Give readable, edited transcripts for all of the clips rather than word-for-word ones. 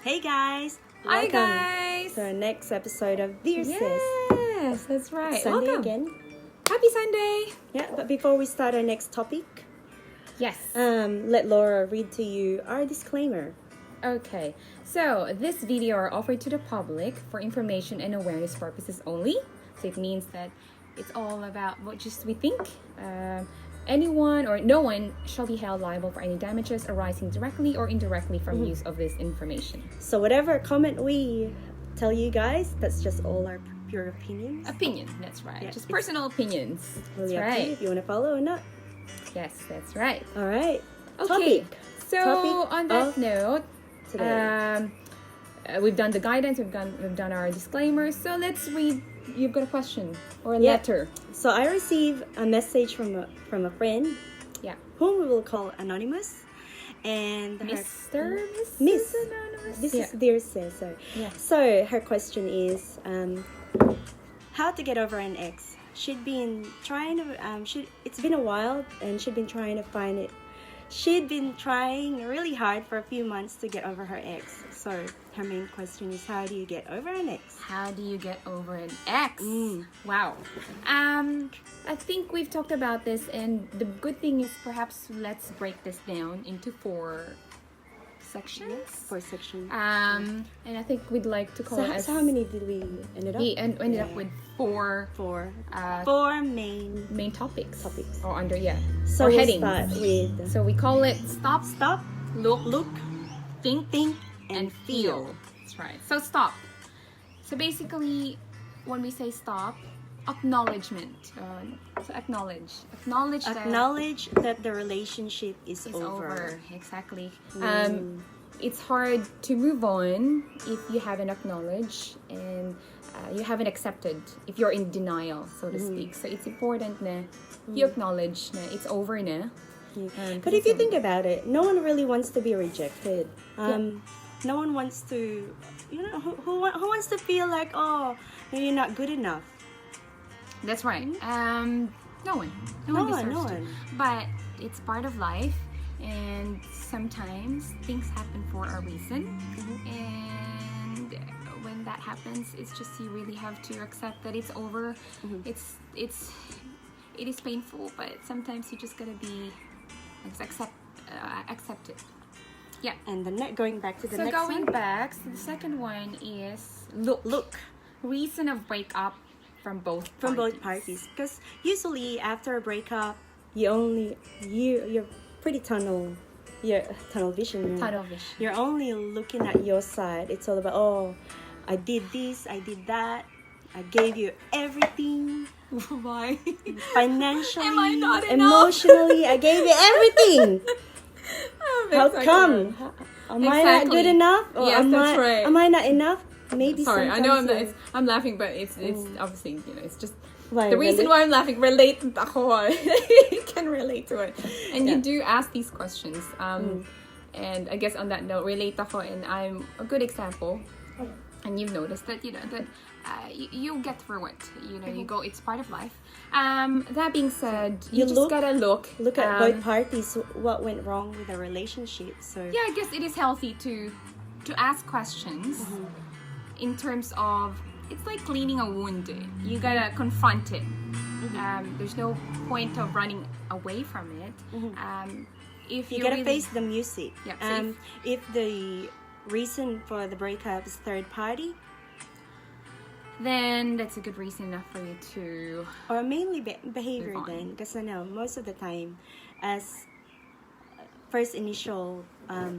Hey guys! Hi Welcome guys! to our next episode of Dearses. Yes, that's right. Sunday Welcome. again. Happy Sunday! Yeah, but before we start our next topic, Yes. let Lora read to you our disclaimer. Okay, so this video are offered to the public for information and awareness purposes only. So it means that it's all about what just we think. Anyone or no one shall be held liable for any damages arising directly or indirectly from use of this information. So whatever comment we tell you guys, that's just all our pure opinions. Opinion, that's right. Yeah, Just personal opinions. Really That's up to you right. if you want to follow or not. Yes, that's right. All right. Okay, Topic so Topic on that of note, today. we've done the guidance, we've done our disclaimers. So let's read. You've got a question or a Yeah. letter. So I received a message from a friend, Yeah, whom we will call Anonymous, and Mr. Miss. Anonymous. This yeah. is dearses. So. Yeah. So her question is, how to get over an ex? She'd been trying to. It's been a while, and she'd been trying to find it. She'd been trying really hard for a few months to get over her ex. So her main question is, how do you get over an ex? How do you get over an ex? Mm. Wow. I think we've talked about this, and the good thing is perhaps let's break this down into 4 sections. 4 sections. And I think we'd like to call So, it as so how many did we ended up? we ended up with 4 4. uh, 4 main. main topics. Topics. Or under, yeah. So or we'll headings. start with So we call it stop, stop, look, think, and feel. That's right. So stop. So basically, when we say stop, acknowledgement. So acknowledge that Acknowledge that the relationship is it's over. Exactly. Mm. It's hard to move on if you haven't acknowledged and you haven't accepted, if you're in denial, so to speak. So it's important na you acknowledge na it's over na. But if you think about it, no one really wants to be rejected. No one wants to, who wants to feel like, oh, you're not good enough. That's right. No one No deserves to. one. But it's part of life, and sometimes things happen for a reason. And when that happens, it's just you really have to accept that it's over. It is painful, but sometimes you just gotta accept it. Yeah. And going back to the next going one. back, so the second one is look. Reason of breakup from both parties. Because usually after a breakup, you're pretty tunnel vision. Tunnel vision. You're only looking at your side. It's all about, oh, I did this, I did that, I gave you everything. Why? Financially, Am I not enough? emotionally, I gave you everything. How That's come? Am I not Exactly. good enough? Or Yes, that's right. Am I not enough? Maybe Sorry, I know sometimes I'm laughing, but it's obviously, it's just Why, the reason really? why I'm laughing. Relate ako. You can relate to it, and you do ask these questions. And I guess on that note, relate ako, and I'm a good example. And you've noticed that you get through it. You go. It's part of life. That being said, you just gotta look at both parties, what went wrong with the relationship. So yeah, I guess it is healthy to ask questions in terms of, it's like cleaning a wound. You gotta confront it. There's no point of running away from it. If you gotta really face the music. Yeah, so if the reason for the breakup is third party, then that's a good reason enough for you to, or mainly behavior move on. then, because I know most of the time, as first initial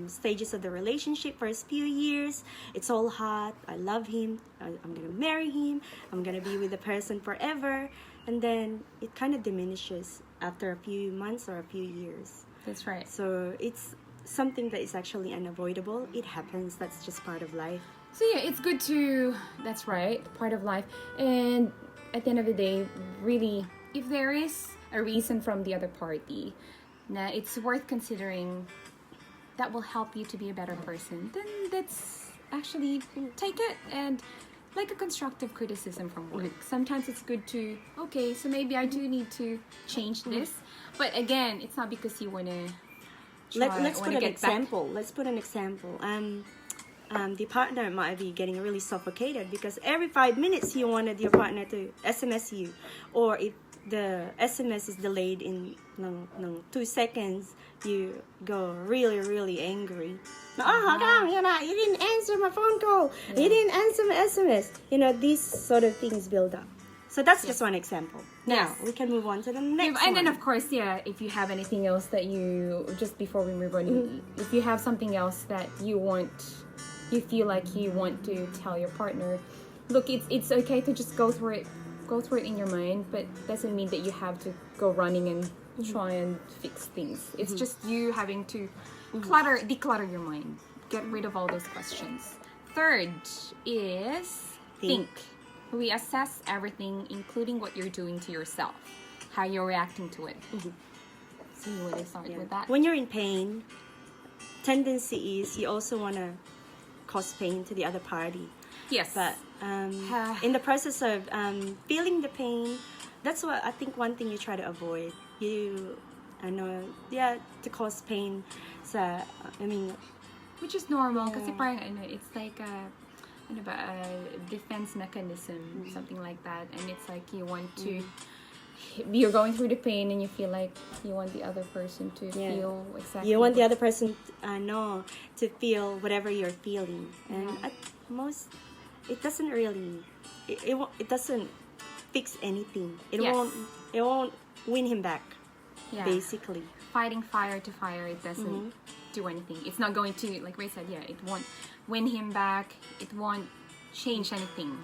stages of the relationship, first few years, it's all hot. I love him, I'm gonna marry him, I'm gonna be with the person forever, and then it kind of diminishes after a few months or a few years. That's right. So it's something that is actually unavoidable. It happens. That's just part of life. So yeah, it's good to, that's right, part of life. And at the end of the day, really, if there is a reason from the other party, it's worth considering, that will help you to be a better person, then that's actually, take it and like a constructive criticism from work. Sometimes it's good to, okay, so maybe I do need to change this. But again, it's not because you want to Let's put an example. Let's put an example. the partner might be getting really suffocated because every 5 minutes you wanted your partner to SMS you, or if the SMS is delayed in 2 seconds, you go really angry. Oh, how come you didn't answer my phone call? You didn't answer my SMS. These sort of things build up. So that's just one example. Now we can move on to the next one. And then of course, if you have anything else that you, just before we move on, if you have something else that you feel like you want to tell your partner, look, it's okay to just go through it in your mind, but doesn't mean that you have to go running and try and fix things. It's just you having to declutter your mind, get rid of all those questions. Third is think. Reassess everything, including what you're doing to yourself, how you're reacting to it. So you want to start with that? When you're in pain, tendency is you also want to cause pain to the other party. Yes. But in the process of feeling the pain, that's what I think one thing you try to avoid. To cause pain. So, which is normal because it's like a defense mechanism, something like that. And it's like you want to, you're going through the pain and you feel like you want the other person to feel exactly. You want the other person to feel whatever you're feeling. And at most, it doesn't really, it doesn't fix anything. It won't win him back. Yeah. Basically, fighting fire to fire, it doesn't do anything. It's not going to, like Ray said, it won't win him back. It won't change anything.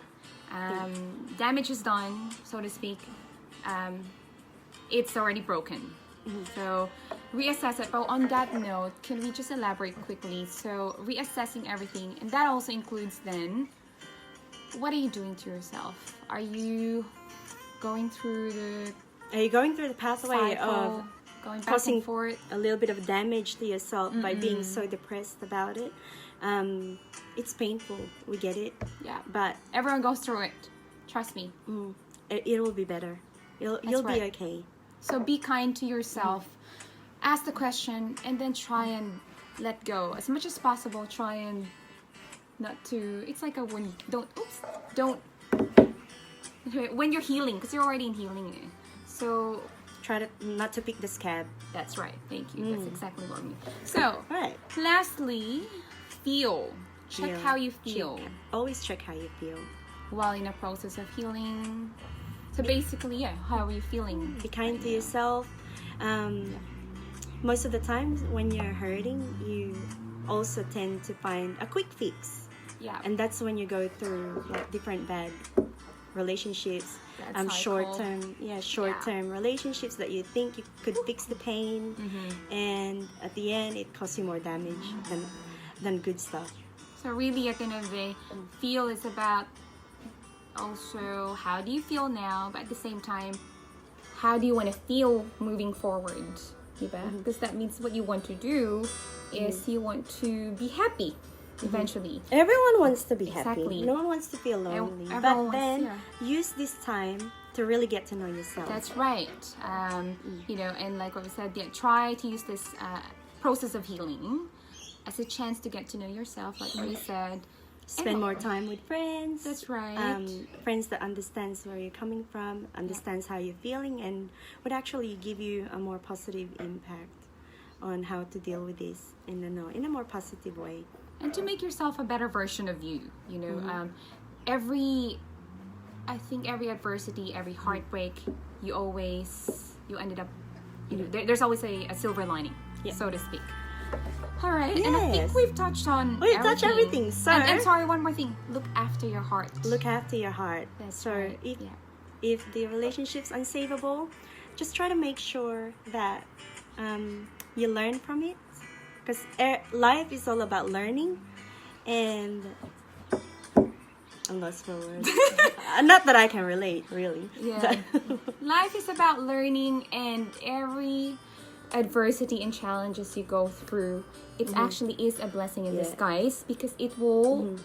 Damage is done, so to speak. It's already broken. So reassess it. But on that note, can we just elaborate quickly? So reassessing everything, and that also includes then, what are you doing to yourself? Are you going through the pathway of going back causing and forth? A little bit of damage to yourself by being so depressed about it? It's painful. We get it. Yeah. But everyone goes through it. Trust me. It will be better. You'll be okay. So be kind to yourself. Ask the question and then try and let go as much as possible. Try and not to. It's like when you're healing, because you're already in healing. So try to not to pick the scab. That's right. Thank you. That's exactly what I mean. So, lastly, feel. Check how you feel. Always check how you feel while in a process of healing. So basically, how are you feeling? Be kind to yourself. Most of the times when you're hurting, you also tend to find a quick fix. Yeah. And that's when you go through different bad relationships. Short-term relationships that you think you could fix the pain, and at the end it costs you more damage than good stuff. So really, at the end of the day, feel is about also how do you feel now, but at the same time, how do you want to feel moving forward? Because that means what you want to do is you want to be happy. Eventually, everyone wants to be happy. No one wants to feel lonely. But then use this time to really get to know yourself. That's right. And like what we said, try to use this process of healing as a chance to get to know yourself. Like what you said, spend more time with friends. That's right. Friends that understands where you're coming from, understands how you're feeling, and would actually give you a more positive impact on how to deal with this in a more positive way. And to make yourself a better version of you, I think every adversity, every heartbreak, you ended up, there's always a silver lining, so to speak. All right, and I think we've touched on everything. So, and sorry, one more thing. Look after your heart. Look after your heart. That's right. If the relationship's unsavable, just try to make sure that you learn from it. Because life is all about learning, and I'm lost for words. Not that I can relate, really. Yeah. Life is about learning, and every adversity and challenges you go through, it actually is a blessing in disguise, because it will.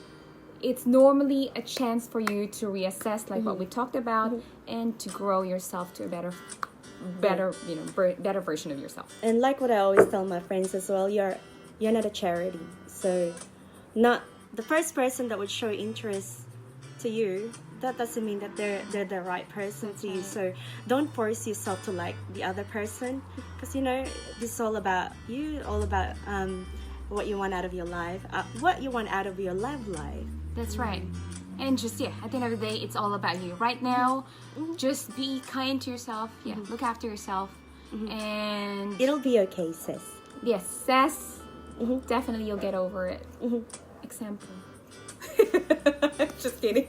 It's normally a chance for you to reassess, like what we talked about, and to grow yourself to a better version of yourself. And like what I always tell my friends as well, you're not a charity, so not the first person that would show interest to you, that doesn't mean that they're the right person to you. So don't force yourself to like the other person, because you know this is all about you, all about what you want out of your life, what you want out of your love life. That's right. And just, yeah, at the end of the day, it's all about you. Right now, just be kind to yourself. Yeah, look after yourself. And It'll be okay, sis. yes, Sass, definitely you'll get over it. Example. Just kidding.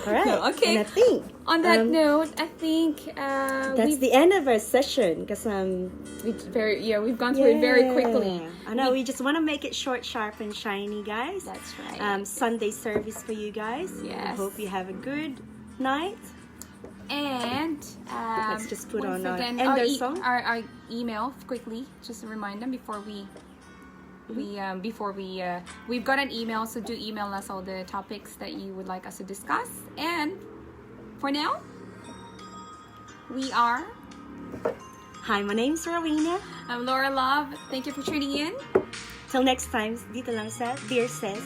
All right. No, okay. And I think On that note, I think that's the end of our session, because we've gone through it very quickly. I know we just want to make it short, sharp, and shiny, guys. That's right. Sunday service for you guys. Yes. I hope you have a good night. And Let's just put once on our again, ender song. Our email quickly, just to remind them before we've got an email, so do email us all the topics that you would like us to discuss. And for now, we are. Hi, my name's Rowena. I'm Lora Love. Thank you for tuning in. Till next time, dito lang sa Dearses.